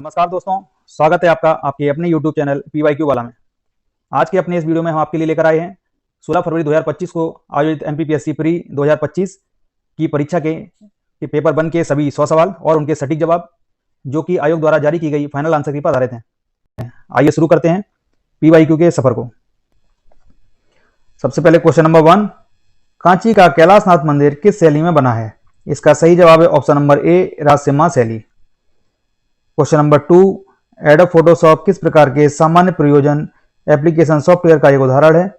नमस्कार दोस्तों, स्वागत है आपका आपके अपने YouTube चैनल PYQ वाला में। आज के अपने इस वीडियो में हम आपके लिए लेकर आए हैं 16 फरवरी 2025 को आयोजित MPPSC प्री 2025 की परीक्षा के पेपर 1 के सभी 100 सवाल और उनके सटीक जवाब, जो कि आयोग द्वारा जारी की गई फाइनल आंसर की पर आधारित हैं। आइए शुरू करते हैं PYQ के सफर को। सबसे पहले क्वेश्चन नंबर 1, कांची का कैलाशनाथ मंदिर किस शैली में बना है? इसका सही जवाब है ऑप्शन नंबर ए, राजसिम्हा शैली। क्वेश्चन नंबर 2, एडोब फोटोशॉप किस प्रकार के सामान्य प्रयोजन एप्लीकेशन सॉफ्टवेयर का एक उदाहरण है?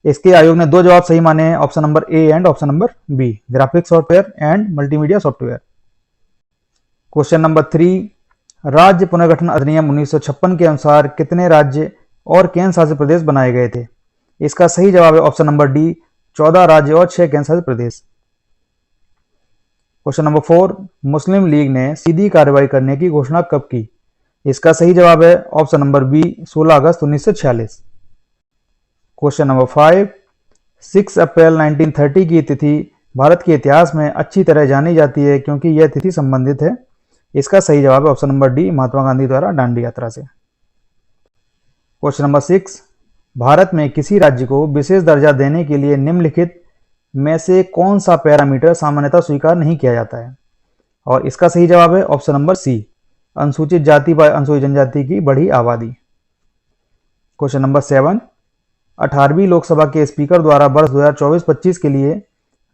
इसके आयोग ने दो जवाब सही माने हैं, option number A and option number B, graphic software and multimedia software. Question number 3, राज्य पुनर्गठन अधिनियम 1956 के अनुसार कितने राज्य और केंद्र शासित प्रदेश बनाए गए थे? इसका सही जवाब है ऑप्शन नंबर डी, 14 राज्य और 6 केंद्र शासित प्रदेश। क्वेश्चन नंबर 4, मुस्लिम लीग ने सीधी कार्रवाई करने की घोषणा कब की? इसका सही जवाब है ऑप्शन नंबर बी, 16 अगस्त 1946। क्वेश्चन नंबर 5, 6 अप्रैल 1930 की तिथि भारत के इतिहास में अच्छी तरह जानी जाती है क्योंकि यह तिथि संबंधित है। इसका सही जवाब है option number D, Mahatma Gandhi द्वारा दांडी यात्रा से। क्वेश्चन नंबर 6, भारत में किसी राज्य को विशेष दर्जा देने के लिए निम्नलिखित में से कौन सा पैरामीटर सामान्यतः स्वीकार नहीं किया जाता है? और इसका सही जवाब है ऑप्शन नंबर सी, अनुसूचित जाति व अनुसूचित जनजाति की बढ़ी आबादी। क्वेश्चन नंबर 7, 18वीं लोकसभा के स्पीकर द्वारा वर्ष 2024-25 के लिए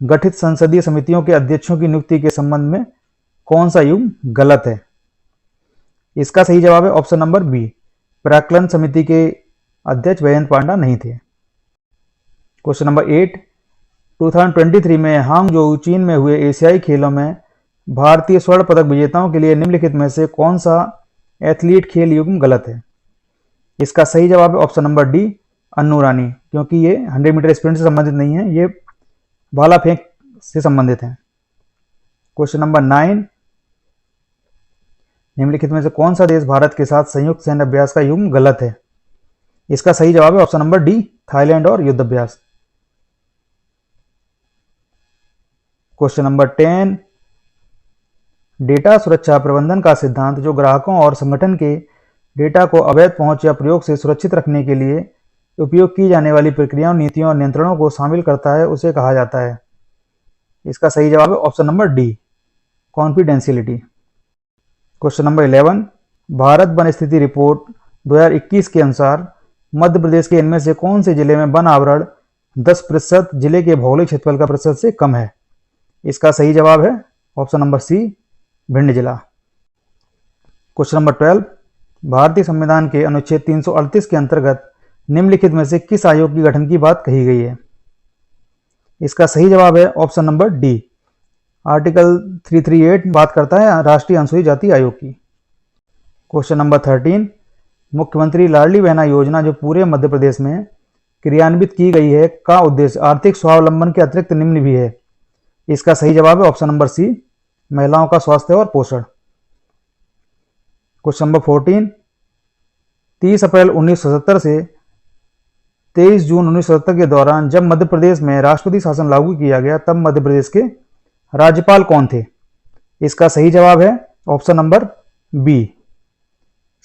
गठित संसदीय समितियों के अध्यक्षों की नियुक्ति के संबंध में कौन सा युग्म गलत है? इसका सही जवाब है ऑप्शन नंबर बी, प्राक्कलन समिति के अध्यक्ष वैजयंत पांडा नहीं थे। क्वेश्चन नंबर 8, 2023 में हांगझोउ चीन में हुए एशियाई खेलों में भारतीय स्वर्ण पदक विजेताओं के लिए निम्नलिखित में से कौन सा एथलीट खेल युग्म गलत है? इसका सही जवाब है ऑप्शन नंबर डी, अन्नू रानी, क्योंकि ये 100 मीटर स्प्रिंट से संबंधित नहीं है, ये भाला फेंक से संबंधित है। क्वेश्चन नंबर 9, निम्नलिखित में से कौन सा देश भारत के साथ संयुक्त सैन्य अभ्यास का युग्म गलत है? इसका सही जवाब है ऑप्शन नंबर डी, थाईलैंड और युद्ध अभ्यास। क्वेश्चन नंबर 10, डेटा सुरक्षा प्रबंधन का सिद्धांत जो ग्राहकों और संगठन के डेटा को अवैध पहुंच या प्रयोग से सुरक्षित रखने के लिए उपयोग की जाने वाली प्रक्रियाओं, नीतियों और नियंत्रणों को शामिल करता है, उसे कहा जाता है। इसका सही जवाब है option number D, confidentiality. Question number 11, Bharat one स्थिति रिपोर्ट 2021 के अनुसार मध्य प्रदेश के इनमें से कौन से जिले में वन आवरण 10% जिले के भौगोलिक क्षेत्रफल का प्रतिशत से कम है? इसका सही जवाब है ऑप्शन नंबर सी, भिंड जिला। क्वेश्चन नंबर 12, भारतीय संविधान के अनुच्छेद 338 के अंतर्गत निम्नलिखित में से किस आयोग की गठन की बात कही गई है? इसका सही जवाब है ऑप्शन नंबर डी, आर्टिकल 338 बात करता है राष्ट्रीय अनुसूचित जाति आयोग की। क्वेश्चन नंबर 13, मुख्यमंत्री लाडली बहना योजना जो पूरे मध्य प्रदेश में क्रियान्वित की गई है का उद्देश्य आर्थिक स्वावलंबन के अतिरिक्त निम्न भी है। इसका सही जवाब है ऑप्शन नंबर सी, महिलाओं का स्वास्थ्य और पोषण। क्वेश्चन नंबर 14, 30 अप्रैल 1970 से 23 जून 1970 के दौरान जब मध्य प्रदेश में राष्ट्रपति शासन लागू किया गया तब मध्य प्रदेश के राज्यपाल कौन थे? इसका सही जवाब है option number B,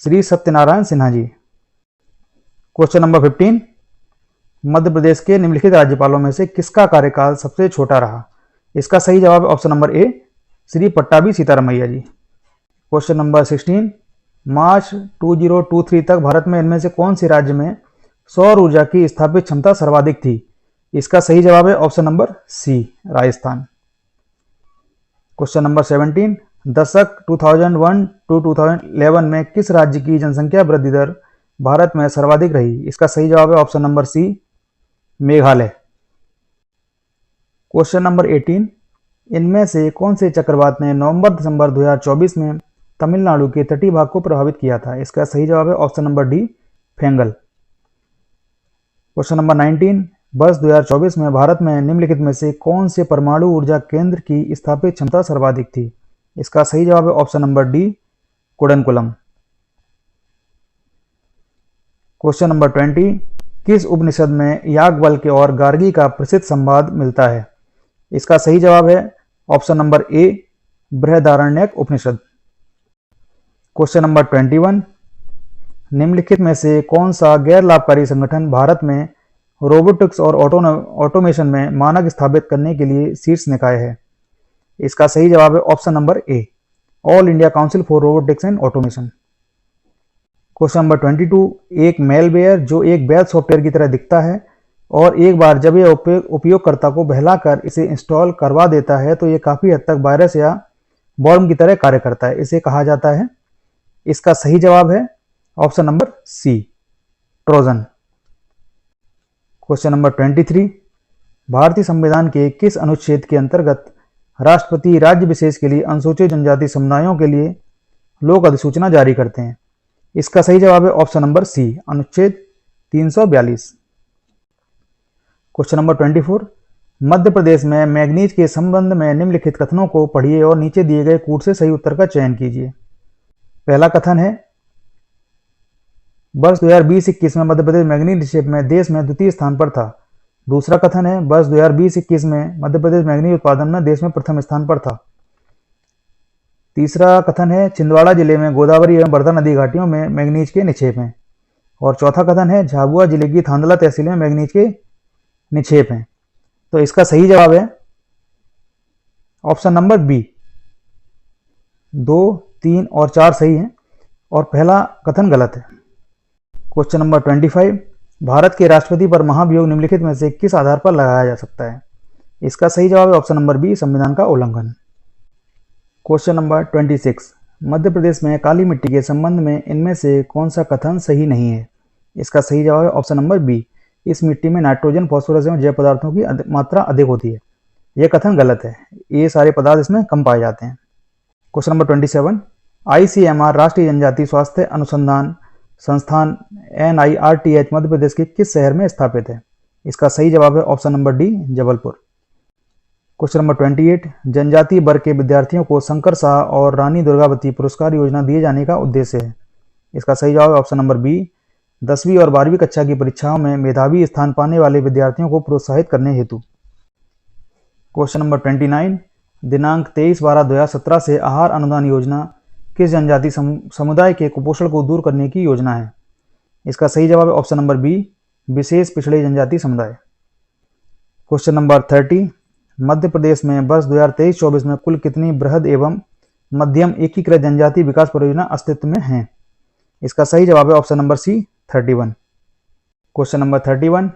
Shri Satyanarayan Sinha ji. Question number 15, Madhya Pradesh के निम्नलिखित राज्यपालों में से किसका कार्यकाल सबसे छोटा रहा? इसका सही जवाब है option number A, Shri Pattabhi Sitaramayya ji. Question number 16, मार्च 2023 तक भारत में इनमें से कौन से राज्य में सौर ऊर्जा की स्थापित क्षमता सर्वाधिक थी? इसका सही जवाब है option number C, Rajasthan. Question number 17, दशक 2001 टू 2011 में किस राज्य की जनसंख्या वृद्धि दर भारत में सर्वाधिक रही? इसका सही जवाब है option number C, Meghalaya. Question number 18, इनमें से कौन से चक्रवात ने नवंबर-दिसंबर 2024 में तमिलनाडु के तटीय भाग को प्रभावित किया था? इसका सही जवाब है option number D, Fengal. Question number 19, वर्ष 2024 में भारत में निम्नलिखित में से कौन से परमाणु ऊर्जा केंद्र की स्थापित क्षमता सर्वाधिक थी? इसका सही जवाब है option number D, Kudankulam. Question number 20, किस उपनिषद में याज्ञवल्क्य और गार्गी का प्रसिद्ध संवाद मिलता है? इसका सही जवाब है ऑप्शन नंबर ए, बृहदारण्यक उपनिषद। क्वेश्चन नंबर 21, निम्नलिखित में से कौन सा गैर लाभकारी संगठन भारत में रोबोटिक्स और ऑटोमेशन में मानक स्थापित करने के लिए शीर्ष निकाय है? इसका सही जवाब है option number A, all India council for robotics and automation. Question number 22, एक मेलवेयर जो एक वैध सॉफ्टवेयर की तरह दिखता है और एक बार जब यह उपयोगकर्ता को बहलाकर इसे इंस्टॉल करवा देता है तो यह काफ़ी हद तक वायरस या वर्म की तरह कार्य करता है, इसे कहा जाता है? इसका सही जवाब है option number C, Trojan. Question number 23, भारतीय संविधान के किस अनुच्छेद के अंतर्गत राष्ट्रपति राज्य विशेष के लिए अनुसूचित जनजाति समुदायों के लिए लोक अधिसूचना जारी करते हैं? इसका सही जवाब है ऑप्शन नंबर सी, अनुच्छेद 342। क्वेश्चन नंबर 24, मध्य प्रदेश में मैग्नीज के संबंध में निम्नलिखित कथनों को पढ़िए और नीचे दिए गए कूट से सही उत्तर का चयन कीजिए। पहला कथन है, वर्ष 2020-21 में मध्य प्रदेश मैग्नीज निक्षेप में देश में द्वितीय स्थान पर था। दूसरा कथन है, वर्ष 2020-21 में मध्य प्रदेश मैग्नीज उत्पादन में देश में प्रथम स्थान पर था। तीसरा कथन है, छिंदवाड़ा जिले में गोदावरी एवं वर्धा नदी घाटियों में मैग्नीज के निक्षेप हैं। और चौथा कथन है, झाबुआ जिले की थांदला तहसील में मैग्नीज के निक्षेप हैं। तो इसका सही जवाब है ऑप्शन नंबर बी, 2, 3 और 4 सही हैं और पहला कथन गलत है। क्वेश्चन नंबर 25, भारत के राष्ट्रपति पर महाभियोग निम्नलिखित में से किस आधार पर लगाया जा सकता है? इसका सही जवाब है ऑप्शन नंबर बी, संविधान का उल्लंघन। क्वेश्चन नंबर 26, मध्य प्रदेश में काली मिट्टी के संबंध में इनमें से कौन सा कथन सही नहीं है? इसका सही जवाब है ऑप्शन नंबर बी, इस मिट्टी में नाइट्रोजन, फास्फोरस एवं जैव पदार्थों की मात्रा अधिक होती है। यह कथन गलत है, ये सारे पदार्थ इसमें कम पाए जाते हैं। क्वेश्चन नंबर 27, ICMR राष्ट्रीय जनजाति स्वास्थ्य अनुसंधान संस्थान NIRTH मध्य प्रदेश के किस शहर में स्थापित है? इसका सही जवाब है option number D, Jabalpur. Question number 28, जनजातीय वर्ग के विद्यार्थियों को शंकर शाह और रानी दुर्गावती पुरस्कार योजना दिए जाने का उद्देश्य है। इसका सही जवाब है ऑप्शन नंबर बी, 10वीं और 12वीं कक्षा की परीक्षाओं में मेधावी स्थान पाने वाले विद्यार्थियों को प्रोत्साहित करने हेतु। क्वेश्चन नंबर 29, दिनांक 23/12/2017 से आहार अनुदान योजना किस जनजाति समुदाय के कुपोषण को दूर करने की योजना है? इसका सही जवाब है ऑप्शन नंबर बी, विशेष पिछड़े जनजाति समुदाय। क्वेश्चन नंबर 30, मध्य प्रदेश में वर्ष 2023-24 में कुल कितनी बृहद एवं मध्यम एकीकृत जनजाति विकास परियोजना अस्तित्व में हैं? इसका सही जवाब है option number C, 31। Question number 31,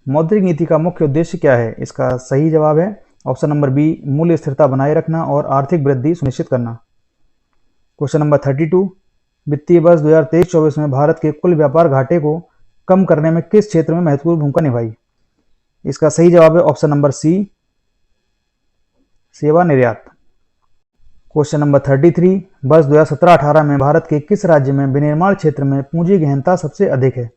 मौद्रिक नीति का मुख्य उद्देश्य क्या है? इसका सही जवाब है ऑप्शन नंबर बी, मूल्य स्थिरता बनाए रखना और आर्थिक वृद्धि सुनिश्चित करना। क्वेश्चन नंबर 32, वित्तीय वर्ष 2023-24 में भारत के कुल व्यापार घाटे को कम करने में किस क्षेत्र में महत्वपूर्ण भूमिका निभाई? इसका सही जवाब है ऑप्शन नंबर सी, सेवा निर्यात। क्वेश्चन नंबर 33, वर्ष 2017-18 में भारत के किस राज्य में विनिर्माण क्षेत्र में पूंजी गहनता सबसे अधिक है?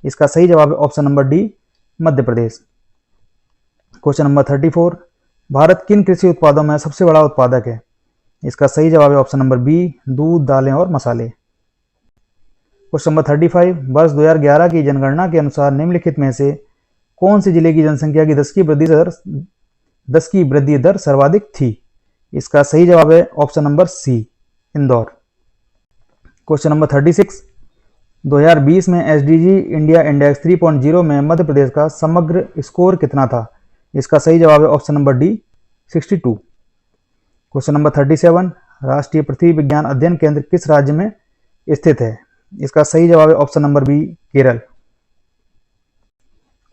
इसका सही जवाब है option number D, Madhya Pradesh. Question number 34, Bharat किन कृषि उत्पादों में सबसे बड़ा उत्पादक है? इसका सही जवाब है ऑप्शन नंबर बी, दूध, दालें और मसाले। क्वेश्चन नंबर 35, वर्ष 2011 की जनगणना के अनुसार निम्नलिखित में से कौन से जिले की जनसंख्या की 10 की वृद्धि दर सर्वाधिक थी? इसका सही जवाब है option number C, Indore. Question number 36, 2020 में SDG इंडिया इंडेक्स 3.0 में मध्य प्रदेश का समग्र स्कोर कितना था? इसका सही जवाब है option number D, 62। Question number 37, राष्ट्रीय पृथ्वी विज्ञान अध्ययन केंद्र किस राज्य में स्थित है? इसका सही जवाब है option number B, Kerala.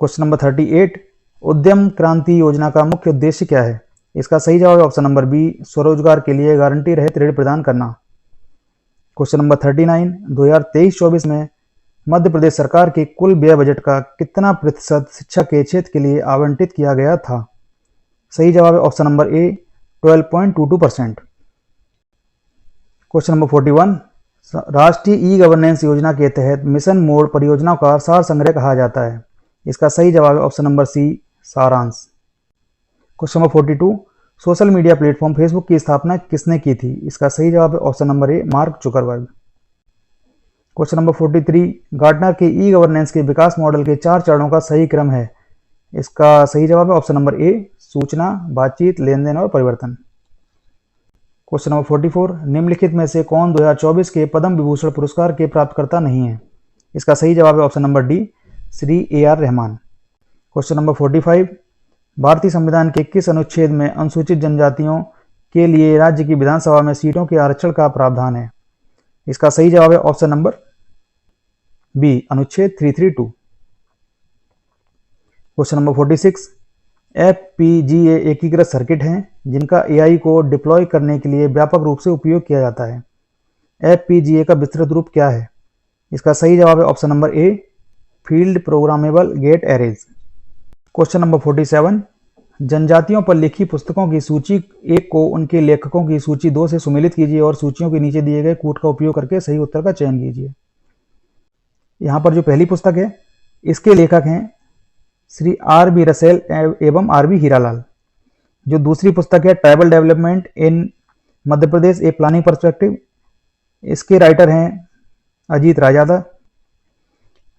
Question number 38, उद्यम क्रांति योजना का मुख्य उद्देश्य क्या है? इसका सही जवाब है ऑप्शन नंबर बी, स्वरोजगार के लिए गारंटी रहित ऋण प्रदान करना। क्वेश्चन नंबर 39, 2023-24 में मध्य प्रदेश सरकार के कुल व्यय बजट का कितना प्रतिशत शिक्षा के क्षेत्र के लिए आवंटित किया गया था? सही जवाब है ऑप्शन नंबर ए, 12.22%। क्वेश्चन नंबर 41, राष्ट्रीय ई-गवर्नेंस योजना के तहत मिशन मोड परियोजनाओं का सार संग्रह कहा जाता है। इसका सही जवाब है ऑप्शन नंबर सी, सारांश। Question number 42, social media platform Facebook की स्थापना किसने की थी? इसका सही जवाब है ऑप्शन नंबर ए, mark Zuckerberg. Question number 43, Gartner के ई गवर्नेंस के विकास मॉडल के 4 चरणों का सही क्रम है? इसका सही जवाब है ऑप्शन नंबर ए, सूचना, बातचीत, लेन देन और परिवर्तन। क्वेश्चन नंबर 44, निम्नलिखित में से कौन 2024 के पद्म विभूषण पुरस्कार के प्राप्तकर्ता नहीं है? इसका सही जवाब है option number D, Shri AR Rahman. Question number 45, भारतीय संविधान के किस अनुच्छेद में अनुसूचित जनजातियों के लिए राज्य की विधानसभा में सीटों के आरक्षण का प्रावधान है? इसका सही जवाब है ऑप्शन नंबर बी, अनुच्छेद 332। क्वेश्चन नंबर 46, FPGA एकीकृत सर्किट हैं जिनका AI को डिप्लॉय करने के लिए व्यापक रूप से उपयोग किया जाता है। FPGA का विस्तृत रूप क्या है? इसका सही जवाब है option number A, field programmable gate arrays. Question number 47, जनजातियों पर लिखी पुस्तकों की सूची 1 को उनके लेखकों की सूची 2 से सुमेलित कीजिए और सूचियों के नीचे दिए गए कूट का उपयोग करके सही उत्तर का चयन कीजिए। यहाँ पर जो पहली पुस्तक है इसके लेखक हैं श्री RB रसेल एवं RB हीरालाल। जो दूसरी पुस्तक है tribal development in Madhya Pradesh a planning perspective, इसके राइटर हैं Ajit Raizada.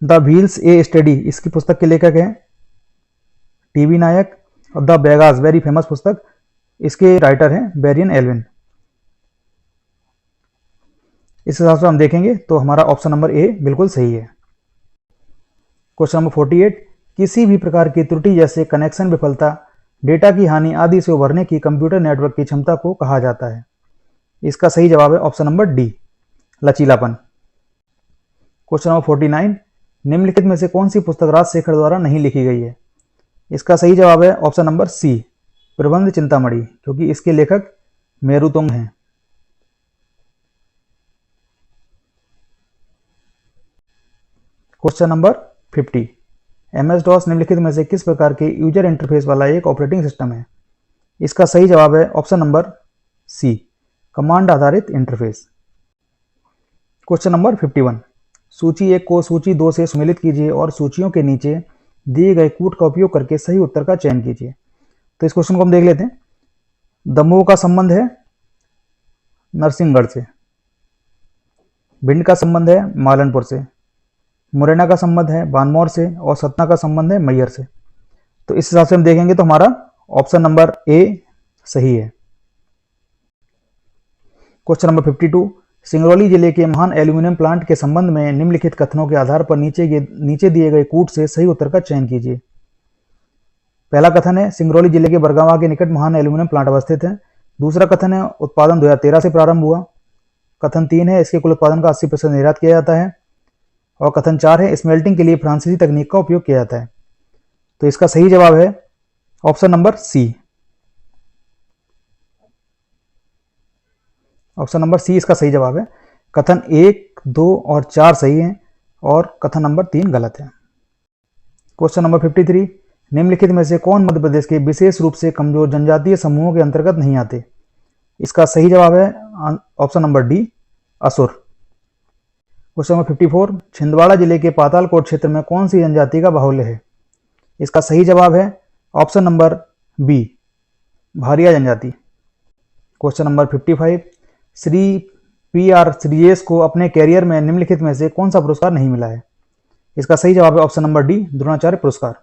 The wheels A study, इसकी पुस्तक के लेखक हैं TB नायक। और द बेगास, वेरी फेमस पुस्तक, इसके राइटर हैं बेरियन एल्विन। इस हिसाब से हम देखेंगे तो हमारा ऑप्शन नंबर ए बिल्कुल सही है। क्वेश्चन नंबर 48, किसी भी प्रकार की त्रुटि जैसे कनेक्शन विफलता, डेटा की हानि आदि से उभरने की कंप्यूटर नेटवर्क की क्षमता को कहा जाता है? इसका सही जवाब है ऑप्शन नंबर डी, लचीलापन। क्वेश्चन नंबर 49, निम्नलिखित में से कौन सी पुस्तक राजशेखर द्वारा नहीं लिखी गई है? इसका सही जवाब है ऑप्शन नंबर सी, प्रबंध चिंतामणि, क्योंकि इसके लेखक मेरुतुंग हैं। क्वेश्चन नंबर 50, MS-DOS निम्नलिखित में से किस प्रकार के यूजर इंटरफेस वाला एक ऑपरेटिंग सिस्टम है? इसका सही जवाब है ऑप्शन नंबर सी, कमांड आधारित इंटरफेस। क्वेश्चन नंबर 51, सूची 1 को सूची 2 से सुमेलित कीजिए और सूचियों के नीचे दिए गए कूट का उपयोग करके सही उत्तर का चयन कीजिए। तो इस क्वेश्चन को हम देख लेते हैं। दमोह का संबंध है नरसिंहगढ़ से, भिंड का संबंध है मालनपुर से, मुरैना का संबंध है बानमौर से और सतना का संबंध है मैयर से। तो इस हिसाब से हम देखेंगे तो हमारा ऑप्शन नंबर ए सही है। क्वेश्चन नंबर 52, सिंगरौली जिले के महान एल्यूमिनियम प्लांट के संबंध में निम्नलिखित कथनों के आधार पर नीचे दिए गए कूट से सही उत्तर का चयन कीजिए। पहला कथन है सिंगरौली जिले के बरगावा के निकट महान एल्यूमिनियम प्लांट अवस्थित है। दूसरा कथन है उत्पादन 2013 से प्रारंभ हुआ। कथन 3 है इसके कुल उत्पादन का 80% निर्यात किया जाता है। और कथन 4 है स्मेल्टिंग के लिए फ्रांसीसी तकनीक का उपयोग किया जाता है। तो इसका सही जवाब है option number C. Option number C इसका सही जवाब है। कथन 1, 2 और 4 सही हैं और कथन नंबर 3 गलत है। क्वेश्चन नंबर 53, निम्नलिखित में से कौन मध्य प्रदेश के विशेष रूप से कमजोर जनजातीय समूहों के अंतर्गत नहीं आते? इसका सही जवाब है ऑप्शन नंबर डी, असुर। क्वेश्चन नंबर 54, छिंदवाड़ा जिले के पातालकोट क्षेत्र में कौन सी जनजाति का बाहुल्य है? इसका सही जवाब है ऑप्शन नंबर बी, भारिया जनजाति। Question number 55, Shri PR Sreejesh को अपने कैरियर में निम्नलिखित में से कौन सा पुरस्कार नहीं मिला है? इसका सही जवाब है ऑप्शन नंबर डी, द्रोणाचार्य पुरस्कार।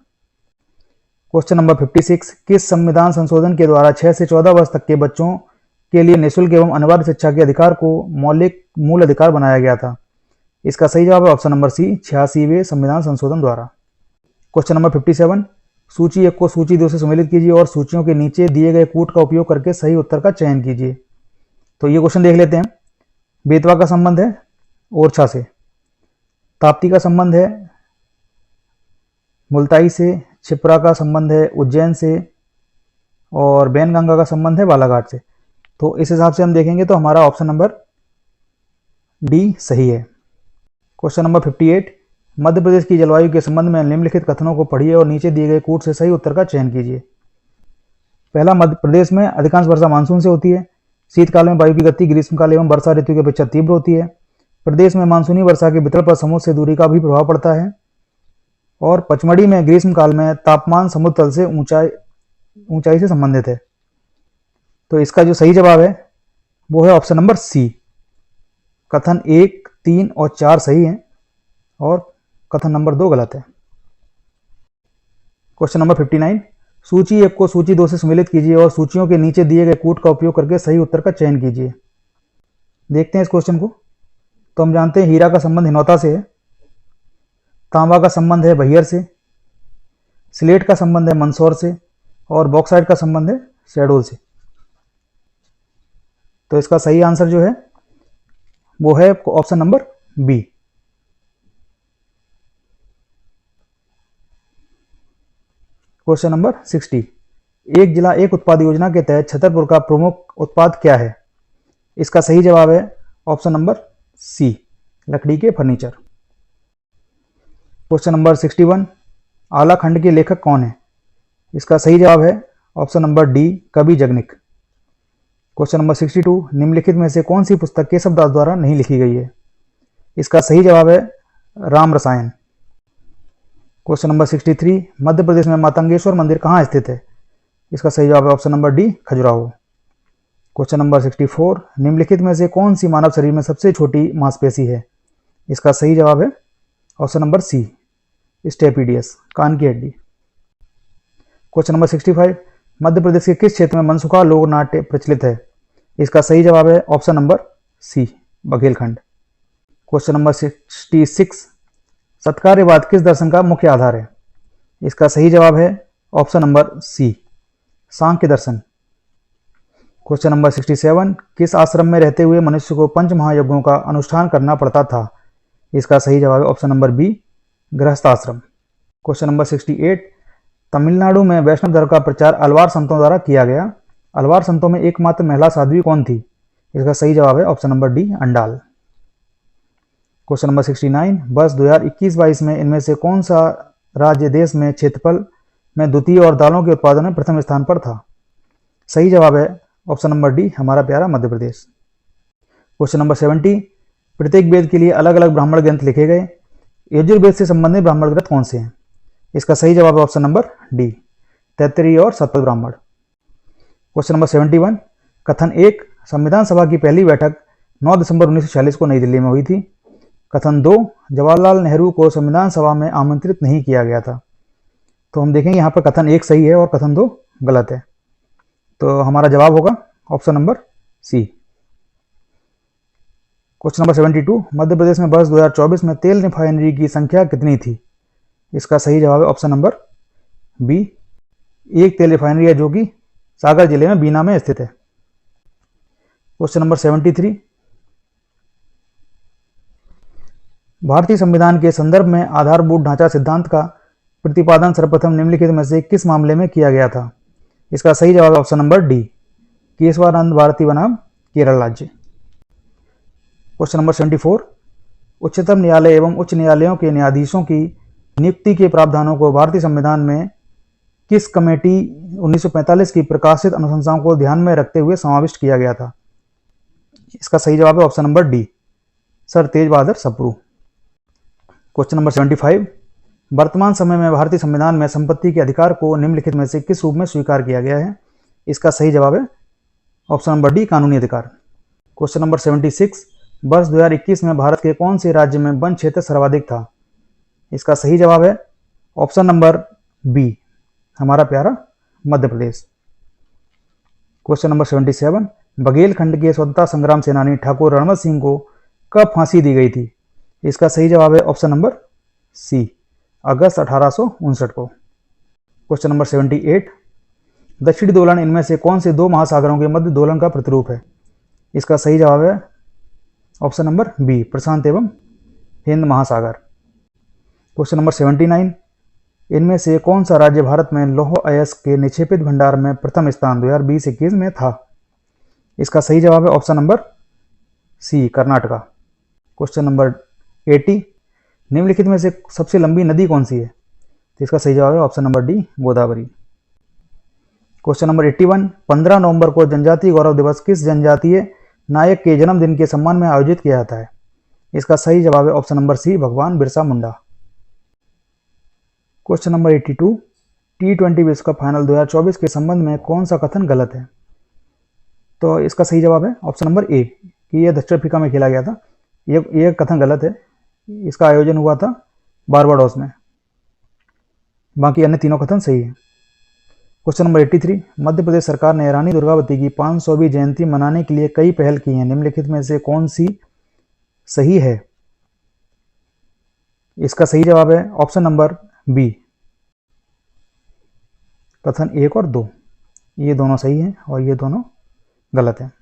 क्वेश्चन नंबर 56, किस संविधान संशोधन के द्वारा 6 से 14 वर्ष तक के बच्चों के लिए निःशुल्क एवं अनिवार्य शिक्षा के अधिकार को मौलिक मूल अधिकार बनाया गया था? इसका सही जवाब है ऑप्शन नंबर सी, 86वें संविधान संशोधन द्वारा। क्वेश्चन नंबर 57, सूची 1 को सूची 2 से सम्मिलित कीजिए और सूचियों के नीचे दिए गए कूट का उपयोग करके सही उत्तर का चयन कीजिए। तो ये क्वेश्चन देख लेते हैं। बेतवा का संबंध है ओरछा से, ताप्ती का संबंध है मुल्ताई से, छिपरा का संबंध है उज्जैन से और बैनगंगा का संबंध है बालाघाट से। तो इस हिसाब से हम देखेंगे तो हमारा ऑप्शन नंबर डी सही है। क्वेश्चन नंबर 58, मध्य प्रदेश की जलवायु के संबंध में निम्नलिखित कथनों को पढ़िए और नीचे दिए गए कूट से सही उत्तर का चयन कीजिए। पहला, मध्य प्रदेश में अधिकांश वर्षा मानसून से होती है। शीतकाल में वायु की गति ग्रीष्मकाल एवं वर्षा ऋतु की अपेक्षा तीव्र होती है। प्रदेश में मानसूनी वर्षा के वितरण पर समुद्र से दूरी का भी प्रभाव पड़ता है। और पचमढ़ी में ग्रीष्मकाल में तापमान समुद्र तल से ऊंचाई से संबंधित है। तो इसका जो सही जवाब है वो है ऑप्शन नंबर सी। कथन 1, 3 और 4 सही हैं और कथन नंबर 2 गलत है। क्वेश्चन नंबर 59, सूची 1 को सूची 2 से सम्मिलित कीजिए और सूचियों के नीचे दिए गए कूट का उपयोग करके सही उत्तर का चयन कीजिए। देखते हैं इस क्वेश्चन को। तो हम जानते हैं हीरा का संबंध हिनौता से है, तांबा का संबंध है बहियर से, स्लेट का संबंध है मंदसौर से और बॉक्साइट का संबंध है शहडोल से। तो इसका सही आंसर जो है वो है option number B. Question number 60, एक जिला एक उत्पाद योजना के तहत छतरपुर का प्रमुख उत्पाद क्या है? इसका सही जवाब है ऑप्शन नंबर सी, लकड़ी के फर्नीचर। क्वेश्चन नंबर 61, आला खंड के लेखक कौन है? इसका सही जवाब है ऑप्शन नंबर डी, कवि जगनिक। क्वेश्चन नंबर 62, निम्नलिखित में से कौन सी पुस्तक केशवदास द्वारा नहीं लिखी गई है? इसका सही जवाब है राम रसायन। क्वेश्चन नंबर 63, मध्य प्रदेश में मातंगेश्वर मंदिर कहाँ स्थित है? इसका सही जवाब है option number D, Khajuraho. Question number 64, निम्नलिखित में से कौन सी मानव शरीर में सबसे छोटी मांसपेशी है? इसका सही जवाब है ऑप्शन नंबर सी, स्टेपिडियस, कान की हड्डी। क्वेश्चन नंबर 65, मध्य प्रदेश के किस क्षेत्र में मनसुखा लोक नाट्य प्रचलित है? इसका सही जवाब है option number C, Baghelkhand. Question number 66, सत्कार्यवाद किस दर्शन का मुख्य आधार है? इसका सही जवाब है ऑप्शन नंबर सी, सांख्य दर्शन। क्वेश्चन नंबर 67, किस आश्रम में रहते हुए मनुष्य को पंच महायज्ञों का अनुष्ठान करना पड़ता था? इसका सही जवाब है ऑप्शन नंबर बी, गृहस्थ आश्रम। क्वेश्चन नंबर 68, तमिलनाडु में वैष्णव धर्म का प्रचार अलवार संतों द्वारा किया गया। अलवार संतों में एकमात्र महिला साध्वी कौन थी? इसका सही जवाब है option number D, Andal. Question number 69, वर्ष 2021-22 में इनमें से कौन सा राज्य देश में क्षेत्रफल में द्वितीय और दालों के उत्पादन में प्रथम स्थान पर था? सही जवाब है ऑप्शन नंबर डी, हमारा प्यारा मध्य प्रदेश। क्वेश्चन नंबर 70, प्रत्येक वेद के लिए अलग अलग ब्राह्मण ग्रंथ लिखे गए। यजुर्वेद से संबंधित ब्राह्मण ग्रंथ कौन से हैं? इसका सही जवाब है ऑप्शन नंबर डी, तैत्तिरीय और शतपथ ब्राह्मण। क्वेश्चन नंबर 71, कथन 1, संविधान सभा की पहली बैठक 9 दिसंबर 1946 को नई दिल्ली में हुई थी। कथन 2, जवाहरलाल नेहरू को संविधान सभा में आमंत्रित नहीं किया गया था। तो हम देखेंगे यहाँ पर कथन 1 सही है और कथन 2 गलत है। तो हमारा जवाब होगा option number C. Question number 72, Madhya Pradesh में वर्ष 2024 में तेल रिफाइनरी की संख्या कितनी थी? इसका सही जवाब है ऑप्शन नंबर बी, एक तेल रिफाइनरी है जो कि सागर जिले में बीना में स्थित है। क्वेश्चन नंबर 73, भारतीय संविधान के संदर्भ में आधारभूत ढांचा सिद्धांत का प्रतिपादन सर्वप्रथम निम्नलिखित में से किस मामले में किया गया था? इसका सही जवाब है option number D, Kesavananda Bharati बनाम केरल राज्य। क्वेश्चन नंबर 74, उच्चतम न्यायालय एवं उच्च न्यायालयों के न्यायाधीशों की नियुक्ति के प्रावधानों को भारतीय संविधान में किस कमेटी 1945 की प्रकाशित अनुशंसाओं को ध्यान में रखते हुए समाविष्ट किया गया था? इसका सही जवाब है ऑप्शन नंबर डी, सर तेज बहादुर सप्रू। क्वेश्चन नंबर 75, वर्तमान समय में भारतीय संविधान में संपत्ति के अधिकार को निम्नलिखित में से किस रूप में स्वीकार किया गया है? इसका सही जवाब है ऑप्शन नंबर डी, कानूनी अधिकार। क्वेश्चन नंबर 76, वर्ष 2021 में भारत के कौन से राज्य में वन क्षेत्र सर्वाधिक था? इसका सही जवाब है ऑप्शन नंबर बी, हमारा प्यारा मध्य प्रदेश। क्वेश्चन नंबर 77, बघेलखंड के स्वतंत्रता संग्राम सेनानी ठाकुर रणवत सिंह को कब फांसी दी गई थी? इसका सही जवाब है ऑप्शन नंबर सी, अगस्त 1859 को। क्वेश्चन नंबर 78, दक्षिणी दोलन इनमें से कौन से दो महासागरों के मध्य दोलन का प्रतिरूप है? इसका सही जवाब है ऑप्शन नंबर बी, प्रशांत एवं हिंद महासागर। क्वेश्चन नंबर 79, इनमें से कौन सा राज्य भारत में लौह अयस्क के निक्षेपित भंडार में प्रथम स्थान 2020-21 में था? इसका सही जवाब है option number C, Karnataka. Question number 80, निम्नलिखित में से सबसे लंबी नदी कौन सी है? तो इसका सही जवाब है option number D, Godavari. Question number 81, 15 नवंबर को जनजातीय गौरव दिवस किस जनजातीय नायक के जन्मदिन के सम्मान में आयोजित किया जाता है? इसका सही जवाब है ऑप्शन नंबर सी, भगवान Birsa Munda. Question number 82, T20 विश्व कप फाइनल 2024 के संबंध में कौन सा कथन गलत है? तो इसका सही जवाब है ऑप्शन नंबर ए, कि यह दक्षिण अफ्रीका में खेला गया था। यह कथन गलत है। इसका आयोजन हुआ था बारबाडोस में। बाकी अन्य तीनों कथन सही है। क्वेश्चन नंबर 83, मध्य प्रदेश सरकार ने रानी दुर्गावती की 500वीं जयंती मनाने के लिए कई पहल की हैं, निम्नलिखित में से कौन सी सही है? इसका सही जवाब है ऑप्शन नंबर बी, कथन 1 और 2। ये दोनों सही हैं और ये दोनों गलत हैं।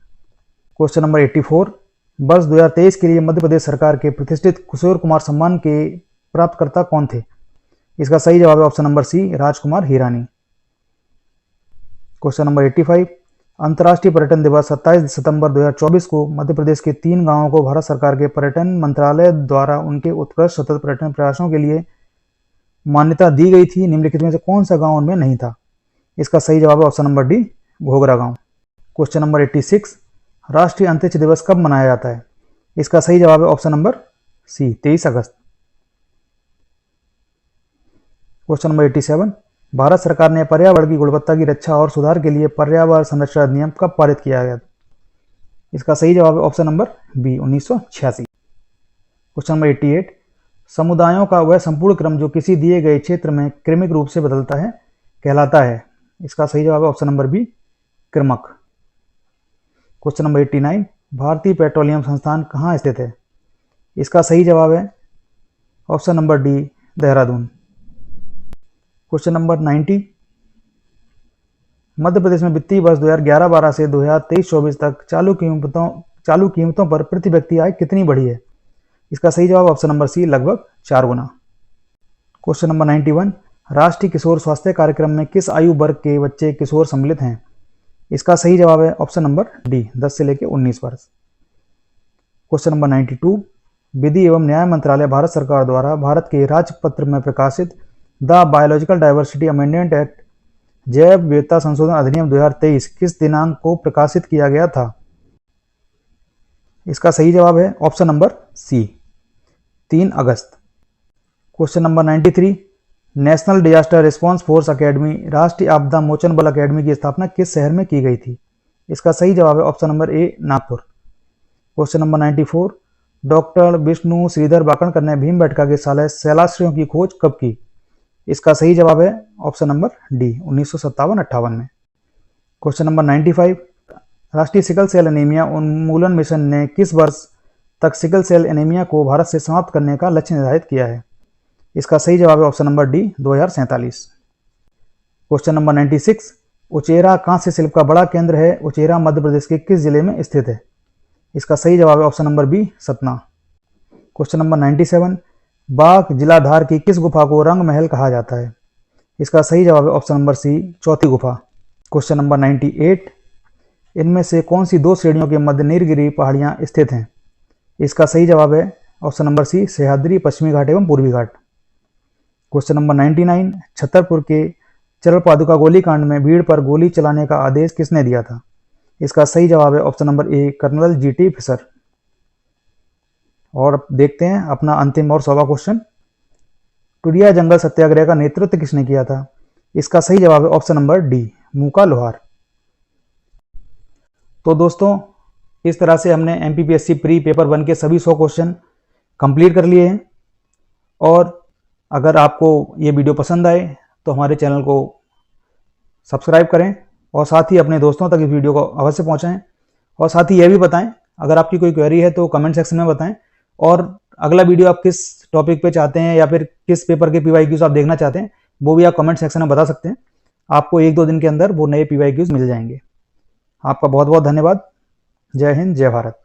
क्वेश्चन नंबर 84, वर्ष 2023 के लिए मध्य प्रदेश सरकार के प्रतिष्ठित किशोर कुमार सम्मान के प्राप्तकर्ता कौन थे? इसका सही जवाब है ऑप्शन नंबर सी, राजकुमार हिरानी। क्वेश्चन नंबर 85, अंतर्राष्ट्रीय पर्यटन दिवस 27 सितंबर 2024 को मध्य प्रदेश के 3 गांवों को भारत सरकार के पर्यटन मंत्रालय द्वारा उनके उत्कृष्ट सतत पर्यटन प्रयासों के लिए मान्यता दी गई थी, निम्नलिखित में से कौन सा गांव उनमें नहीं था? इसका सही जवाब है ऑप्शन नंबर डी, घोघरा गांव। क्वेश्चन नंबर 86, राष्ट्रीय अंतरिक्ष दिवस कब मनाया जाता है? इसका सही जवाब है ऑप्शन नंबर सी, 23 अगस्त। क्वेश्चन नंबर 87, भारत सरकार ने पर्यावरण की गुणवत्ता की रक्षा और सुधार के लिए पर्यावरण संरक्षण अधिनियम कब पारित किया गया? इसका सही जवाब है option number B, 1986। Question number 88, समुदायों का वह संपूर्ण क्रम जो किसी दिए गए क्षेत्र में क्रमिक रूप से बदलता है कहलाता है। इसका सही जवाब है ऑप्शन नंबर बी, क्रमक। क्वेश्चन नंबर 89, भारतीय पेट्रोलियम संस्थान कहाँ स्थित है? इसका सही जवाब है option number D, Dehradun. Question number 90, मध्य प्रदेश में वित्तीय वर्ष 2011-12 से 2023-24 तक चालू कीमतों पर प्रति व्यक्ति आय कितनी बढ़ी है? इसका सही जवाब ऑप्शन नंबर सी, लगभग 4 गुना। क्वेश्चन नंबर 91, राष्ट्रीय किशोर स्वास्थ्य कार्यक्रम में किस आयु वर्ग के बच्चे किशोर सम्मिलित हैं? इसका सही जवाब है ऑप्शन नंबर डी, 10 से लेकर 19 वर्ष। क्वेश्चन नंबर 92, विधि एवं न्याय मंत्रालय भारत सरकार द्वारा भारत के राजपत्र में प्रकाशित the biological diversity amendment act जैव विविधता संशोधन अधिनियम 2023 किस दिनांक को प्रकाशित किया गया था? इसका सही जवाब है ऑप्शन नंबर सी, 3 अगस्त। Question number 93, national disaster response force academy राष्ट्रीय आपदा मोचन बल अकेडमी की स्थापना किस शहर में की गई थी? इसका सही जवाब है option number A, Nagpur. Question number 94, doctor Vishnu Shridhar Wakankar ने भीमबेटका के शैलाश्रयों की खोज कब की? इसका सही जवाब है ऑप्शन नंबर डी, 1957-58 में। क्वेश्चन नंबर 95, राष्ट्रीय सिकल सेल एनीमिया उन्मूलन मिशन ने किस वर्ष तक सिकल सेल एनीमिया को भारत से समाप्त करने का लक्ष्य निर्धारित किया है? इसका सही जवाब है option number D, 2047। Question number 96, उचेरा कांस्य शिल्प का बड़ा केंद्र है, उचेरा मध्य प्रदेश के किस जिले में स्थित है? इसका सही जवाब है option number B, Satna. Question number 97, Bagh जिला धार की किस गुफा को रंग महल कहा जाता है? इसका सही जवाब है ऑप्शन नंबर सी, चौथी गुफा। क्वेश्चन नंबर 98, इनमें से कौन सी 2 श्रेणियों के मध्य नीलगिरी पहाड़ियां स्थित हैं? इसका सही जवाब है ऑप्शन नंबर सी, सह्याद्री, पश्चिमी घाट एवं पूर्वी घाट। क्वेश्चन नंबर 99, छतरपुर के चरल पादुका गोलीकांड में भीड़ पर गोली चलाने का आदेश किसने दिया था? इसका सही जवाब है option number A, Colonel GT Fisher. और देखते हैं अपना अंतिम और 100वां क्वेश्चन, टुडिया जंगल सत्याग्रह का नेतृत्व किसने किया था? इसका सही जवाब है ऑप्शन नंबर डी, मूका लोहार। तो दोस्तों, इस तरह से हमने एमपीपीएससी प्री पेपर 1 के सभी 100 क्वेश्चन कंप्लीट कर लिए हैं। और अगर आपको ये वीडियो पसंद आए तो हमारे चैनल को सब्सक्राइब करें और साथ ही अपने दोस्तों तक इस वीडियो को अवश्य पहुंचाएं। और साथ ही यह भी बताएं, अगर आपकी कोई क्वेरी है तो कमेंट सेक्शन में बताएं। और अगला वीडियो आप किस टॉपिक पे चाहते हैं या फिर किस पेपर के पीवाईक्यूज आप देखना चाहते हैं, वो भी आप कमेंट सेक्शन में बता सकते हैं। आपको 1-2 दिन के अंदर वो नए पीवाईक्यूज मिल जाएंगे। आपका बहुत बहुत धन्यवाद। जय हिंद, जय भारत।